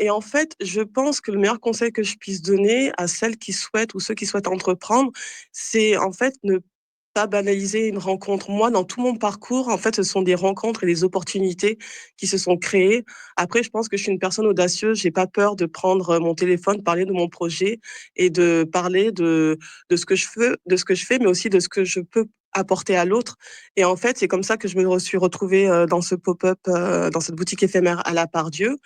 Et en fait, je pense que le meilleur conseil que je puisse donner à celles qui souhaitent ou ceux qui souhaitent entreprendre, c'est en fait ne pas banaliser une rencontre. Moi, dans tout mon parcours, en fait, ce sont des rencontres et des opportunités qui se sont créées. Après, je pense que je suis une personne audacieuse. J'ai pas peur de prendre mon téléphone, parler de mon projet et de parler de ce que je fais, mais aussi de ce que je peux apporter à l'autre. Et en fait, c'est comme ça que je me suis retrouvée dans ce pop-up, dans cette boutique éphémère à la Part-Dieu.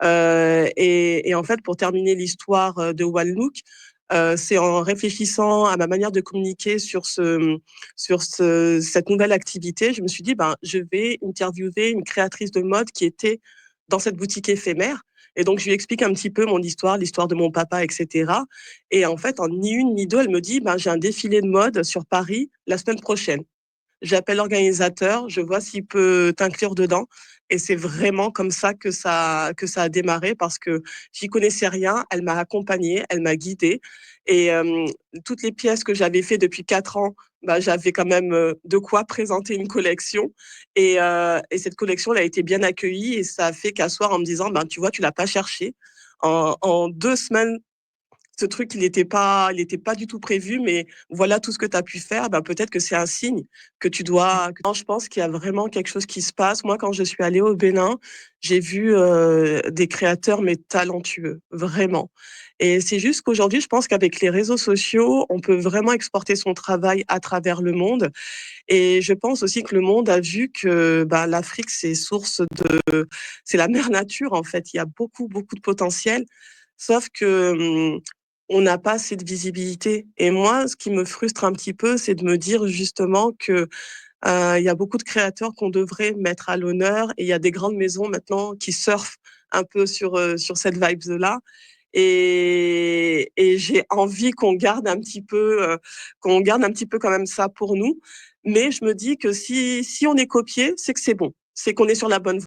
Et en fait, pour terminer l'histoire de One Look, c'est en réfléchissant à ma manière de communiquer sur cette nouvelle activité, je me suis dit, ben, je vais interviewer une créatrice de mode qui était dans cette boutique éphémère. Et donc, je lui explique un petit peu mon histoire, l'histoire de mon papa, etc. Et en fait, en ni une ni deux, elle me dit, ben, j'ai un défilé de mode sur Paris la semaine prochaine. J'appelle l'organisateur, je vois s'il peut t'inclure dedans. Et c'est vraiment comme ça que ça a démarré parce que j'y connaissais rien. Elle m'a accompagnée, elle m'a guidée. Et toutes les pièces que j'avais fait depuis 4 ans, bah, j'avais quand même de quoi présenter une collection. Et cette collection, elle a été bien accueillie et ça a fait qu'à soir, en me disant, ben, tu vois, tu l'as pas cherché. En 2 semaines, ce truc, il était pas du tout prévu, mais voilà tout ce que tu as pu faire, ben peut-être que c'est un signe que tu dois. Non, je pense qu'il y a vraiment quelque chose qui se passe. Moi, quand je suis allée au Bénin, j'ai vu des créateurs, mais talentueux, vraiment. Et c'est juste qu'aujourd'hui, je pense qu'avec les réseaux sociaux, on peut vraiment exporter son travail à travers le monde. Et je pense aussi que le monde a vu que ben, l'Afrique, c'est la mère nature, en fait. Il y a beaucoup, beaucoup de potentiel. Sauf que on n'a pas assez de visibilité. Et moi, ce qui me frustre un petit peu, c'est de me dire justement que il y a beaucoup de créateurs qu'on devrait mettre à l'honneur et il y a des grandes maisons maintenant qui surfent un peu sur cette vibe-là. Et j'ai envie qu'on garde un petit peu quand même ça pour nous. Mais je me dis que si on est copié, c'est que c'est bon. C'est qu'on est sur la bonne voie.